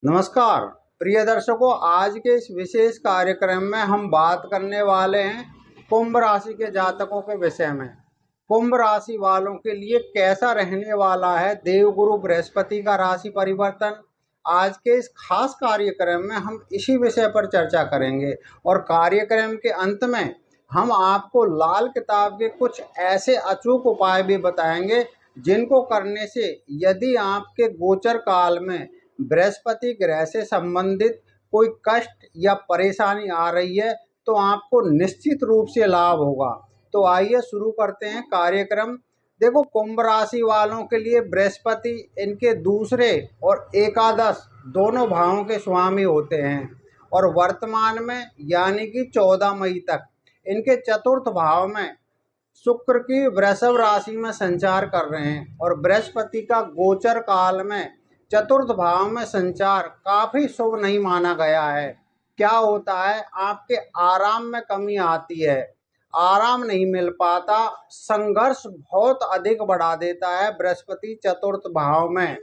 नमस्कार प्रिय दर्शकों, आज के इस विशेष कार्यक्रम में हम बात करने वाले हैं कुंभ राशि के जातकों के विषय में। कुंभ राशि वालों के लिए कैसा रहने वाला है देवगुरु बृहस्पति का राशि परिवर्तन। आज के इस खास कार्यक्रम में हम इसी विषय पर चर्चा करेंगे और कार्यक्रम के अंत में हम आपको लाल किताब के कुछ ऐसे अचूक उपाय भी बताएंगे जिनको करने से यदि आपके गोचर काल में बृहस्पति ग्रह से संबंधित कोई कष्ट या परेशानी आ रही है तो आपको निश्चित रूप से लाभ होगा। तो आइए शुरू करते हैं कार्यक्रम। देखो, कुंभ राशि वालों के लिए बृहस्पति इनके दूसरे और एकादश दोनों भावों के स्वामी होते हैं और वर्तमान में यानी कि 14 मई तक इनके चतुर्थ भाव में शुक्र की वृषभ राशि में संचार कर रहे हैं और बृहस्पति का गोचर काल में चतुर्थ भाव में संचार काफी शुभ नहीं माना गया है। क्या होता है, आपके आराम में कमी आती है, आराम नहीं मिल पाता, संघर्ष बहुत अधिक बढ़ा देता है बृहस्पति चतुर्थ भाव में।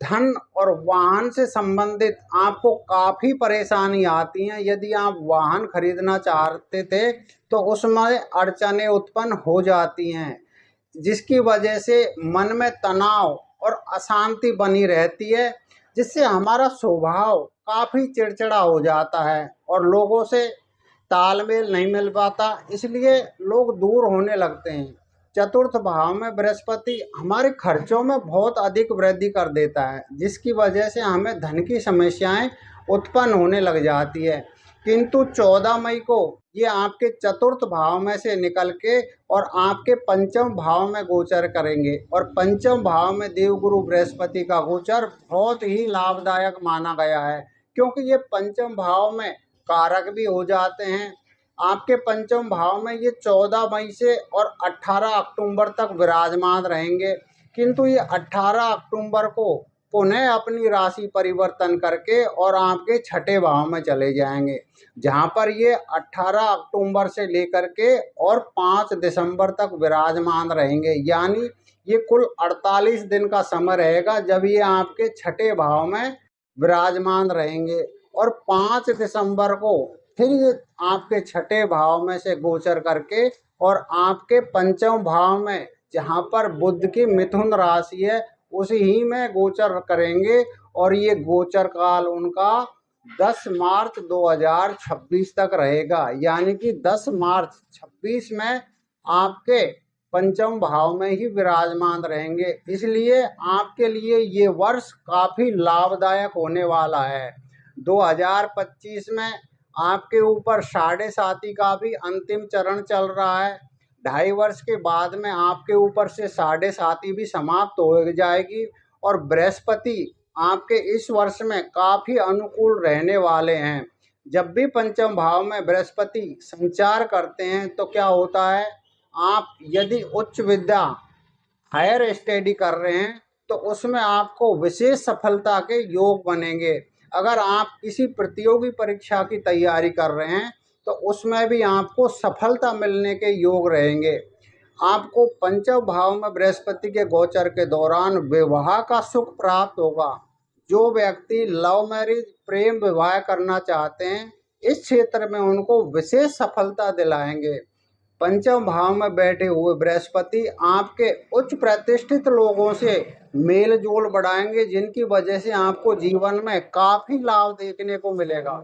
धन और वाहन से संबंधित आपको काफी परेशानी आती हैं। यदि आप वाहन खरीदना चाहते थे तो उसमें अड़चनें उत्पन्न हो जाती हैं, जिसकी वजह से मन में तनाव और अशांति बनी रहती है, जिससे हमारा स्वभाव काफ़ी चिड़चिड़ा हो जाता है और लोगों से तालमेल नहीं मिल पाता, इसलिए लोग दूर होने लगते हैं। चतुर्थ भाव में बृहस्पति हमारे खर्चों में बहुत अधिक वृद्धि कर देता है, जिसकी वजह से हमें धन की समस्याएं उत्पन्न होने लग जाती है। किंतु 14 मई को ये आपके चतुर्थ भाव में से निकल के और आपके पंचम भाव में गोचर करेंगे और पंचम भाव में देवगुरु बृहस्पति का गोचर बहुत ही लाभदायक माना गया है, क्योंकि ये पंचम भाव में कारक भी हो जाते हैं। आपके पंचम भाव में ये 14 मई से और 18 अक्टूबर तक विराजमान रहेंगे, किंतु ये 18 अक्टूबर को पुनः अपनी राशि परिवर्तन करके और आपके छठे भाव में चले जाएंगे, जहां पर ये 18 अक्टूबर से लेकर के और 5 दिसंबर तक विराजमान रहेंगे। यानी ये कुल 48 दिन का समय रहेगा जब ये आपके छठे भाव में विराजमान रहेंगे और 5 दिसंबर को फिर ये आपके छठे भाव में से गोचर करके और आपके पंचम भाव में, जहां पर बुध की मिथुन राशि है, उसी ही में गोचर करेंगे और ये गोचर काल उनका 10 मार्च 2026 तक रहेगा। यानी कि 10 मार्च 26 में आपके पंचम भाव में ही विराजमान रहेंगे, इसलिए आपके लिए ये वर्ष काफ़ी लाभदायक होने वाला है। 2025 में आपके ऊपर साढ़े साती का भी अंतिम चरण चल रहा है। 2.5 वर्ष के बाद में आपके ऊपर से साढ़े साती भी समाप्त हो जाएगी और बृहस्पति आपके इस वर्ष में काफ़ी अनुकूल रहने वाले हैं। जब भी पंचम भाव में बृहस्पति संचार करते हैं तो क्या होता है, आप यदि उच्च विद्या हायर स्टडी कर रहे हैं तो उसमें आपको विशेष सफलता के योग बनेंगे। अगर आप किसी प्रतियोगी परीक्षा की तैयारी कर रहे हैं तो उसमें भी आपको सफलता मिलने के योग रहेंगे। आपको पंचम भाव में बृहस्पति के गोचर के दौरान विवाह का सुख प्राप्त होगा। जो व्यक्ति लव मैरिज प्रेम विवाह करना चाहते हैं, इस क्षेत्र में उनको विशेष सफलता दिलाएंगे। पंचम भाव में बैठे हुए बृहस्पति आपके उच्च प्रतिष्ठित लोगों से मेल जोल बढ़ाएंगे, जिनकी वजह से आपको जीवन में काफ़ी लाभ देखने को मिलेगा।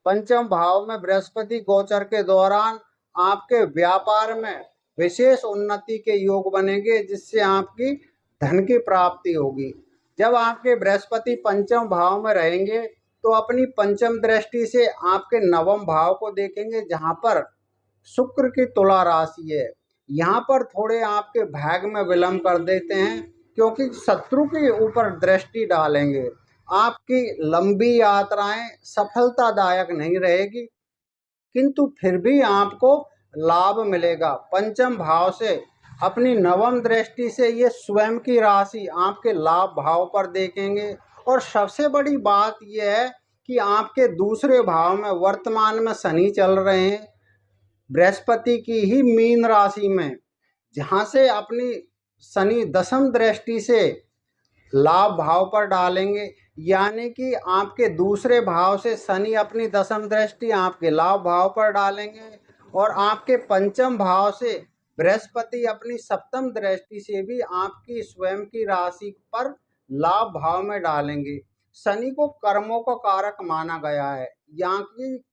पंचम भाव में बृहस्पति गोचर के दौरान आपके व्यापार में विशेष उन्नति के योग बनेंगे, जिससे आपकी धन की प्राप्ति होगी। जब आपके बृहस्पति पंचम भाव में रहेंगे तो अपनी पंचम दृष्टि से आपके नवम भाव को देखेंगे, जहां पर शुक्र की तुला राशि है। यहाँ पर थोड़े आपके भाग्य में विलंब कर देते हैं, क्योंकि शत्रु के ऊपर दृष्टि डालेंगे। आपकी लंबी यात्राएं सफलतादायक नहीं रहेगी, किंतु फिर भी आपको लाभ मिलेगा। पंचम भाव से अपनी नवम दृष्टि से ये स्वयं की राशि आपके लाभ भाव पर देखेंगे और सबसे बड़ी बात यह है कि आपके दूसरे भाव में वर्तमान में शनि चल रहे हैं, बृहस्पति की ही मीन राशि में, जहाँ से अपनी शनि दशम दृष्टि से लाभ भाव पर डालेंगे। यानी कि आपके दूसरे भाव से शनि अपनी दशम दृष्टि आपके लाभ भाव पर डालेंगे और आपके पंचम भाव से बृहस्पति अपनी सप्तम दृष्टि से भी आपकी स्वयं की राशि पर लाभ भाव में डालेंगे। शनि को कर्मों का कारक माना गया है, यहाँ की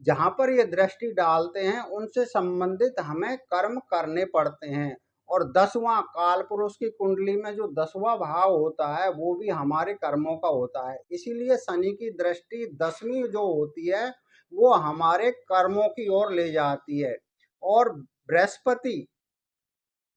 जहाँ पर ये दृष्टि डालते हैं उनसे संबंधित हमें कर्म करने पड़ते हैं। और 10वां काल पुरुष की कुंडली में जो 10वां भाव होता है वो भी हमारे कर्मों का होता है। इसीलिए शनि की दृष्टि 10वीं जो होती है वो हमारे कर्मों की ओर ले जाती है। और बृहस्पति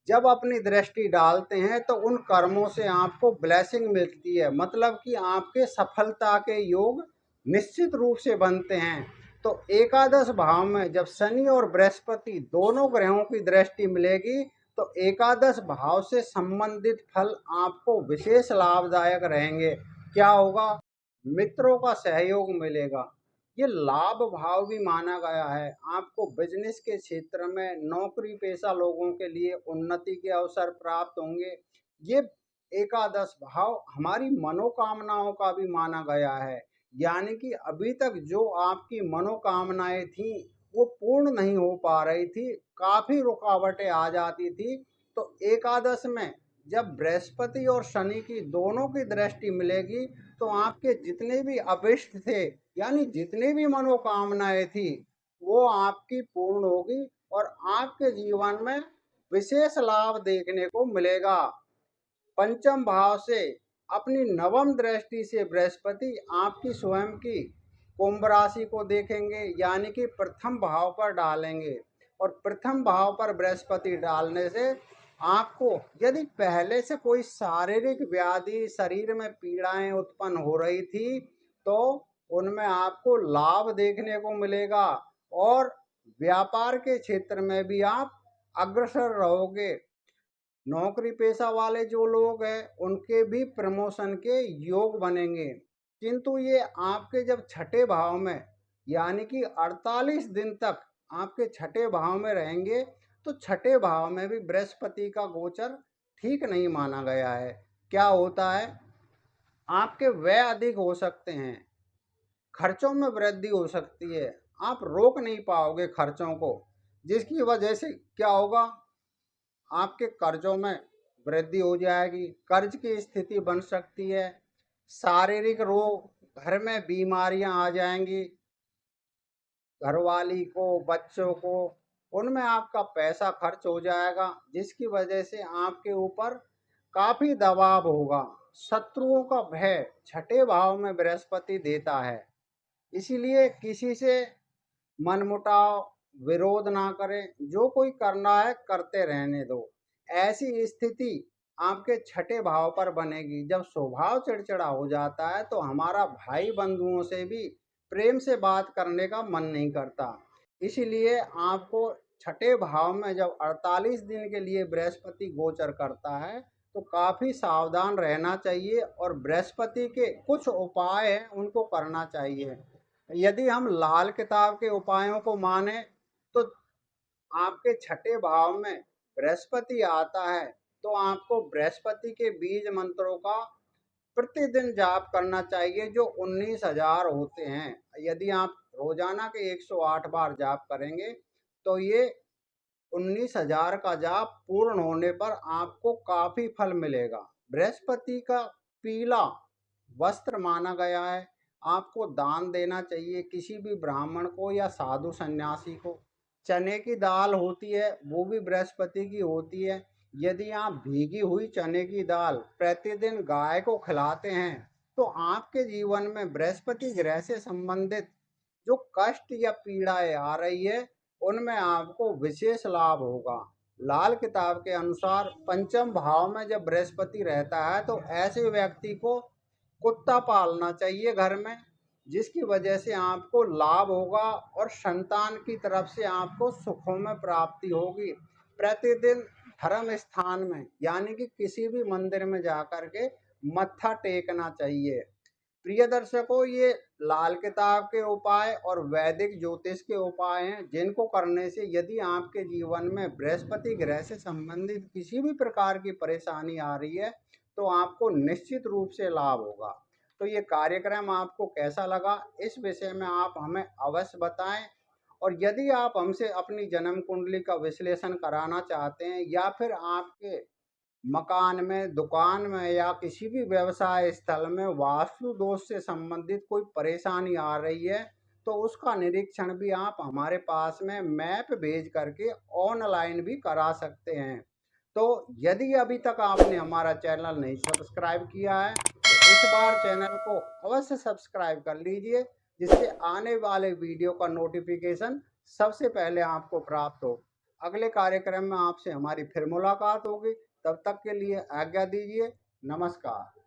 जब अपनी दृष्टि डालते हैं तो उन कर्मों से आपको ब्लेसिंग मिलती है, मतलब कि आपके सफलता के योग निश्चित रूप से बनते हैं। तो एकादश भाव में जब शनि और बृहस्पति दोनों ग्रहों की दृष्टि मिलेगी तो एकादश भाव से संबंधित फल आपको विशेष लाभदायक रहेंगे। क्या होगा? मित्रों का सहयोग मिलेगा। ये लाभ भाव भी माना गया है। आपको बिजनेस के क्षेत्र में नौकरी पेशा लोगों के लिए उन्नति के अवसर प्राप्त होंगे। ये एकादश भाव हमारी मनोकामनाओं का भी माना गया है, यानी कि अभी तक जो आपकी मनोकामनाएं थी वो पूर्ण नहीं हो पा रही थी, काफी रुकावटें आ जाती थी। तो एकादश में जब बृहस्पति और शनि की दोनों की दृष्टि मिलेगी तो आपके जितने भी अभिष्ट थे, यानी जितनी भी मनोकामनाएं थी, वो आपकी पूर्ण होगी और आपके जीवन में विशेष लाभ देखने को मिलेगा। पंचम भाव से अपनी नवम दृष्टि से बृहस्पति आपकी स्वयं की कुंभ राशि को देखेंगे, यानी कि प्रथम भाव पर डालेंगे। और प्रथम भाव पर बृहस्पति डालने से आपको यदि पहले से कोई शारीरिक व्याधि, शरीर में पीड़ाएं उत्पन्न हो रही थी तो उनमें आपको लाभ देखने को मिलेगा और व्यापार के क्षेत्र में भी आप अग्रसर रहोगे। नौकरी पेशा वाले जो लोग हैं उनके भी प्रमोशन के योग बनेंगे। किंतु ये आपके जब छठे भाव में, यानी कि 48 दिन तक आपके छठे भाव में रहेंगे तो छठे भाव में भी बृहस्पति का गोचर ठीक नहीं माना गया है। क्या होता है? आपके व्यय अधिक हो सकते हैं, खर्चों में वृद्धि हो सकती है, आप रोक नहीं पाओगे खर्चों को, जिसकी वजह से क्या होगा? आपके कर्जों में वृद्धि हो जाएगी, कर्ज की स्थिति बन सकती है, शारीरिक रोग, घर में बीमारियां आ जाएंगी, घरवाली को, बच्चों को, उनमें आपका पैसा खर्च हो जाएगा, जिसकी वजह से आपके ऊपर काफी दबाव होगा। शत्रुओं का भय छठे भाव में बृहस्पति देता है, इसीलिए किसी से मनमुटाव, विरोध ना करें, जो कोई करना है करते रहने दो। ऐसी स्थिति आपके छठे भाव पर बनेगी। जब स्वभाव चिड़चिड़ा हो जाता है तो हमारा भाई बंधुओं से भी प्रेम से बात करने का मन नहीं करता। इसीलिए आपको छठे भाव में जब 48 दिन के लिए बृहस्पति गोचर करता है तो काफ़ी सावधान रहना चाहिए और बृहस्पति के कुछ उपाय हैं उनको करना चाहिए। यदि हम लाल किताब के उपायों को माने तो आपके छठे भाव में बृहस्पति आता है तो आपको बृहस्पति के बीज मंत्रों का प्रतिदिन जाप करना चाहिए, जो 19,000 होते हैं। यदि आप रोजाना के 108 बार जाप करेंगे तो ये 19,000 का जाप पूर्ण होने पर आपको काफी फल मिलेगा। बृहस्पति का पीला वस्त्र माना गया है, आपको दान देना चाहिए किसी भी ब्राह्मण को या साधु सन्यासी को। चने की दाल होती है वो भी बृहस्पति की होती है। यदि आप भीगी हुई चने की दाल प्रतिदिन गाय को खिलाते हैं तो आपके जीवन में बृहस्पति ग्रह से संबंधित जो कष्ट या पीड़ाएं आ रही है उनमें आपको विशेष लाभ होगा। लाल किताब के अनुसार पंचम भाव में जब बृहस्पति रहता है तो ऐसे व्यक्ति को कुत्ता पालना चाहिए घर में, जिसकी वजह से आपको लाभ होगा और संतान की तरफ से आपको सुखों में प्राप्ति होगी। प्रतिदिन धर्म स्थान में, यानी कि किसी भी मंदिर में जाकर के मत्था टेकना चाहिए। प्रिय दर्शकों, ये लाल किताब के उपाय और वैदिक ज्योतिष के उपाय हैं जिनको करने से यदि आपके जीवन में बृहस्पति ग्रह से संबंधित किसी भी प्रकार की परेशानी आ रही है तो आपको निश्चित रूप से लाभ होगा। तो ये कार्यक्रम आपको कैसा लगा, इस विषय में आप हमें अवश्य बताएं। और यदि आप हमसे अपनी जन्म कुंडली का विश्लेषण कराना चाहते हैं या फिर आपके मकान में, दुकान में या किसी भी व्यवसाय स्थल में वास्तु दोष से संबंधित कोई परेशानी आ रही है, तो उसका निरीक्षण भी आप हमारे पास में मैप भेज करके ऑनलाइन भी करा सकते हैं। तो यदि अभी तक आपने हमारा चैनल नहीं सब्सक्राइब किया है तो इस बार चैनल को अवश्य सब्सक्राइब कर लीजिए, जिससे आने वाले वीडियो का नोटिफिकेशन सबसे पहले आपको प्राप्त हो। अगले कार्यक्रम में आपसे हमारी फिर मुलाकात होगी, तब तक के लिए आज्ञा दीजिए। नमस्कार।